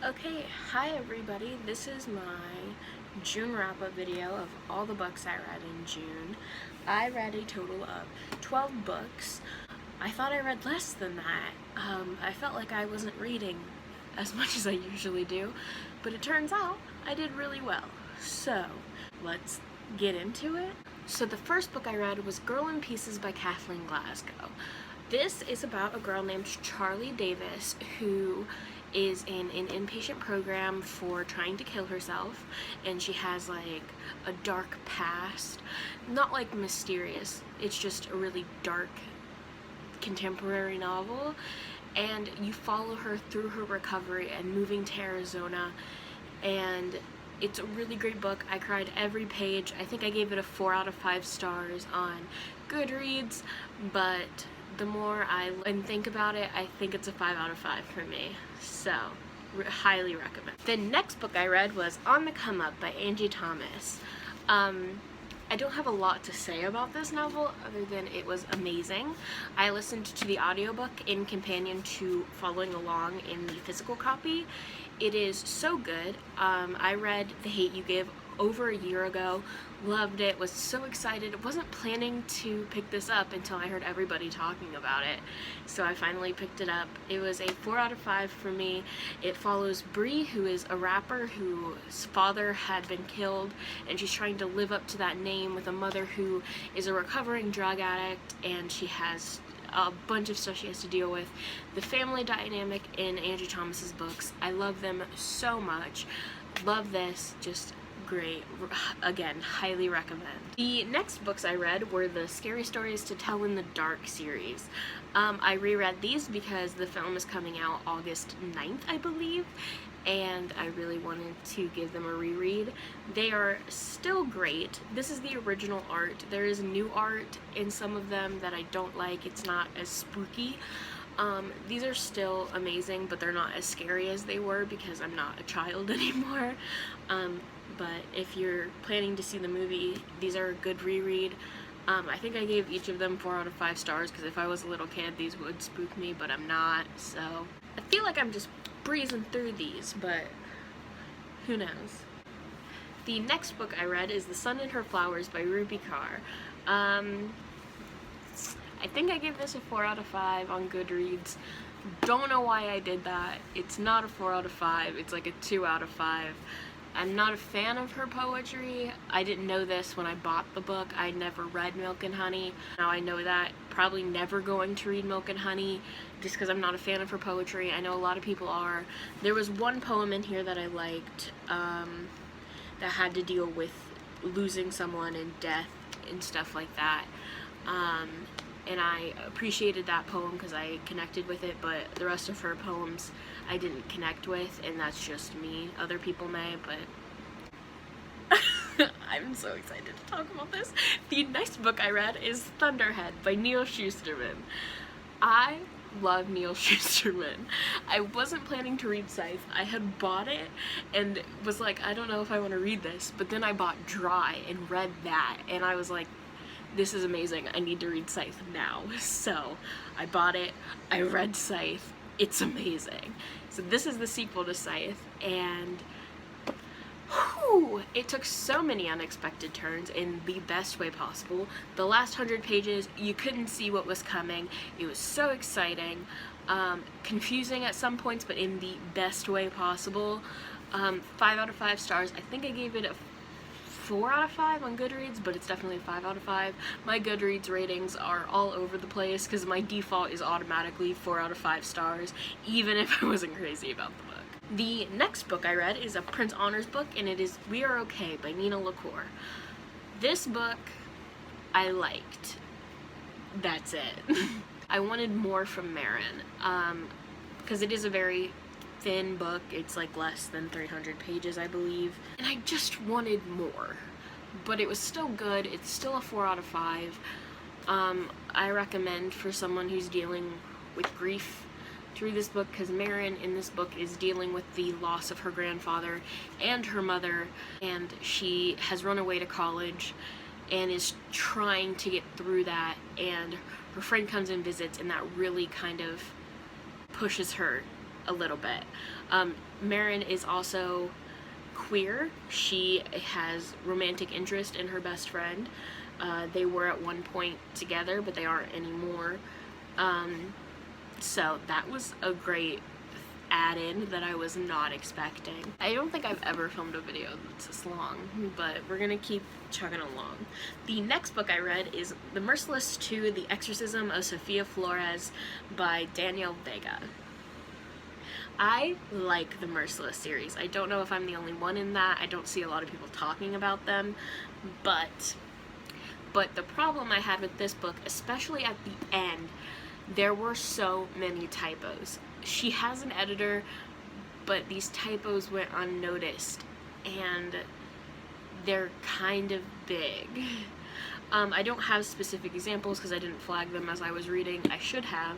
Okay, hi everybody. This is my June wrap-up video of all the books I read in June. I read a total of 12 books. I thought I read less than that. I felt like I wasn't reading as much as I usually do, but it turns out I did really well. So, let's get into it. So the first book I read was Girl in Pieces by Kathleen Glasgow. This is about a girl named Charlie Davis who is in an inpatient program for trying to kill herself, and she has like a dark past. Not like mysterious, it's just a really dark contemporary novel, and you follow her through her recovery and moving to Arizona, and it's a really great book. I cried every page. I think I gave it a 4 out of 5 stars on Goodreads, but the more I think about it, I think it's a 5 out of 5 for me. So, highly recommend. The next book I read was On the Come Up by Angie Thomas. I don't have a lot to say about this novel other than it was amazing. I listened to the audiobook in companion to following along in the physical copy. It is so good. I read The Hate U Give over a year ago, loved it, was so excited. Wasn't planning to pick this up until I heard everybody talking about it, so I finally picked it up. It was a 4 out of 5 for me. It follows Bree, who is a rapper whose father had been killed, and she's trying to live up to that name with a mother who is a recovering drug addict, and she has a bunch of stuff she has to deal with. The family dynamic in Angie Thomas's books, I love them so much. Love this, just great. Again, highly recommend. The next books I read were the Scary Stories to Tell in the Dark series. I reread these because the film is coming out August 9th, I believe, and I really wanted to give them a reread. They are still great. This is the original art. There is new art in some of them that I don't like. It's not as spooky. These are still amazing, but they're not as scary as they were because I'm not a child anymore. But if you're planning to see the movie, these are a good reread. I think I gave each of them 4 out of 5 stars because if I was a little kid, these would spook me, but I'm not, so I feel like I'm just breezing through these, but who knows. The next book I read is The Sun and Her Flowers by Ruby Carr. I think I gave this a 4 out of 5 on Goodreads. Don't know why I did that. It's not a 4 out of 5, it's like a 2 out of 5. I'm not a fan of her poetry. I didn't know this when I bought the book. I never read Milk and Honey. Now I know that. Probably never going to read Milk and Honey just because I'm not a fan of her poetry. I know a lot of people are. There was one poem in here that I liked that had to deal with losing someone and death and stuff like that. And I appreciated that poem because I connected with it, but the rest of her poems I didn't connect with, and that's just me. Other people may, but I'm so excited to talk about this. The next book I read is Thunderhead by Neal Shusterman. I love Neal Shusterman. I wasn't planning to read Scythe. I had bought it and was like, I don't know if I want to read this, but then I bought Dry and read that, and I was like, this is amazing, I need to read Scythe now. So I bought it, I read Scythe, it's amazing. So this is the sequel to Scythe, and whew, it took so many unexpected turns in the best way possible. The last 100 pages, you couldn't see what was coming. It was so exciting, confusing at some points, but in the best way possible. 5 out of 5 stars. I think I gave it a 4 out of 5 on Goodreads, but it's definitely a 5 out of 5. My Goodreads ratings are all over the place because my default is automatically 4 out of 5 stars, even if I wasn't crazy about the book. The next book I read is a Prince Honors book, and it is We Are Okay by Nina LaCour. This book I liked. That's it. I wanted more from Marin, because it is a very thin book. It's like less than 300 pages, I believe, and I just wanted more, but it was still good. It's still a 4 out of 5. I recommend for someone who's dealing with grief to read this book, because Marin in this book is dealing with the loss of her grandfather and her mother, and she has run away to college and is trying to get through that, and her friend comes and visits, and that really kind of pushes her a little bit. Marin is also queer. She has romantic interest in her best friend. They were at one point together, but they aren't anymore. So that was a great add-in that I was not expecting. I don't think I've ever filmed a video that's this long, but we're gonna keep chugging along. The next book I read is The Merciless 2: The Exorcism of Sofia Flores by Danielle Vega. I like the Merciless series. I don't know if I'm the only one in that. I don't see a lot of people talking about them, but the problem I had with this book, especially at the end, there were so many typos. She has an editor, but these typos went unnoticed, and they're kind of big. I don't have specific examples because I didn't flag them as I was reading. I should have.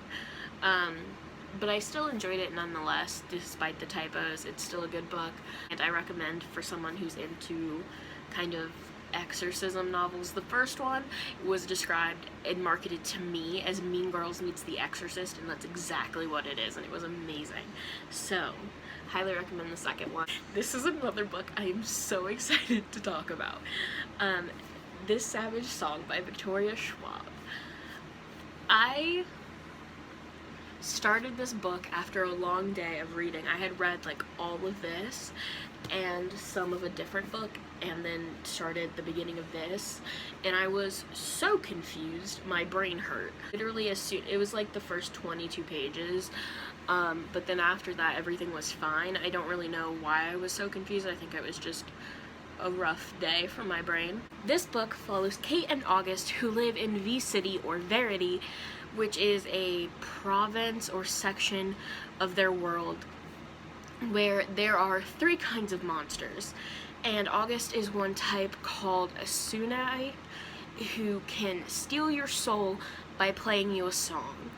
But I still enjoyed it nonetheless, despite the typos. It's still a good book, and I recommend for someone who's into kind of exorcism novels. The first one was described and marketed to me as Mean Girls meets The Exorcist, and that's exactly what it is, and it was amazing. So, highly recommend the second one. This is another book I am so excited to talk about. This Savage Song by Victoria Schwab. I started this book after a long day of reading. I had read like all of this and some of a different book, and then started the beginning of this, and I was so confused, my brain hurt. Literally as soon, it was like the first 22 pages, but then after that everything was fine. I don't really know why I was so confused. I think it was just a rough day for my brain. This book follows Kate and August, who live in V City, or Verity, which is a province or section of their world where there are 3 kinds of monsters, and August is one type called a Sunai, who can steal your soul by playing you a song,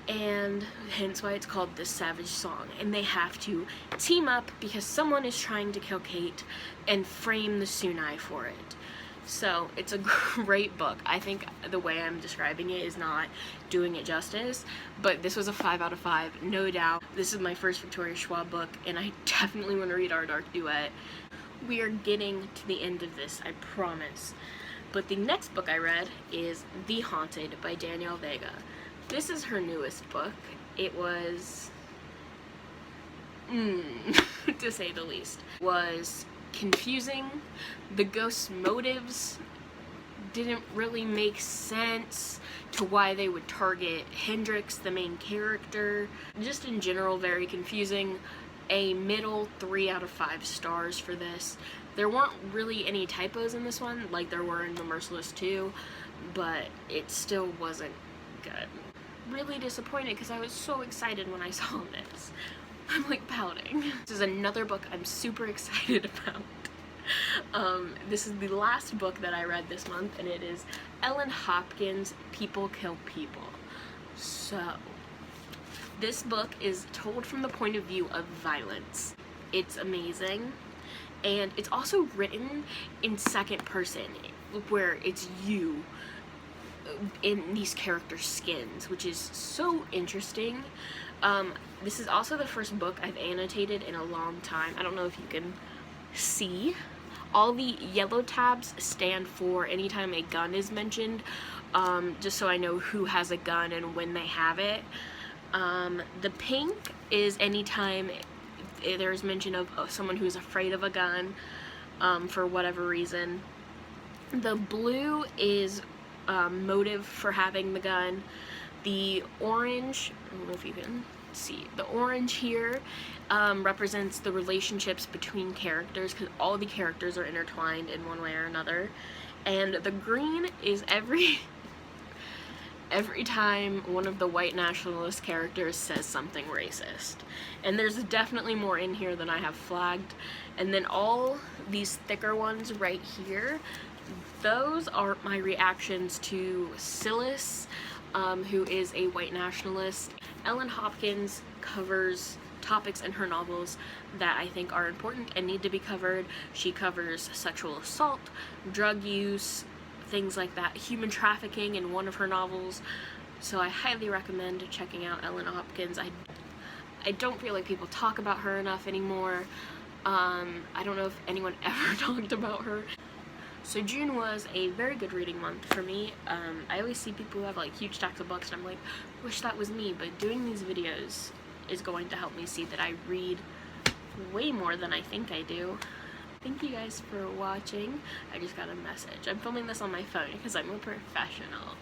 and hence why it's called This Savage Song. And they have to team up because someone is trying to kill Kate and frame the Sunai for it. So it's a great book. I think the way I'm describing it is not doing it justice, but this was a 5 out of 5, no doubt. This is my first Victoria Schwab book, and I definitely want to read Our Dark Duet. We are getting to the end of this, I promise. But the next book I read is The Haunted by Danielle Vega. This is her newest book. It was, to say the least, was confusing. The ghost's motives didn't really make sense to why they would target Hendrix, the main character. Just in general, very confusing. A middle 3 out of 5 stars for this. There weren't really any typos in this one, like there were in The Merciless 2, but it still wasn't good. Really disappointed because I was so excited when I saw this. I'm like pouting. This is another book I'm super excited about. This is the last book that I read this month, and it is Ellen Hopkins' People Kill People. So, this book is told from the point of view of violence. It's amazing, and it's also written in second person, where it's you in these characters' skins, which is so interesting. This is also the first book I've annotated in a long time. I don't know if you can see. All the yellow tabs stand for anytime a gun is mentioned, just so I know who has a gun and when they have it. The pink is anytime there's mention of someone who's afraid of a gun, for whatever reason. The blue is motive for having the gun. The orange, I don't know if you can see, the orange here represents the relationships between characters, because all the characters are intertwined in one way or another. And the green is every time one of the white nationalist characters says something racist. And there's definitely more in here than I have flagged. And then all these thicker ones right here, those are my reactions to Silas, who is a white nationalist. Ellen Hopkins covers topics in her novels that I think are important and need to be covered. She covers sexual assault, drug use, things like that, human trafficking in one of her novels. So I highly recommend checking out Ellen Hopkins. I don't feel like people talk about her enough anymore. I don't know if anyone ever talked about her. So June was a very good reading month for me. I always see people who have like huge stacks of books and I'm like, wish that was me, but doing these videos is going to help me see that I read way more than I think I do. Thank you guys for watching. I just got a message. I'm filming this on my phone because I'm a professional.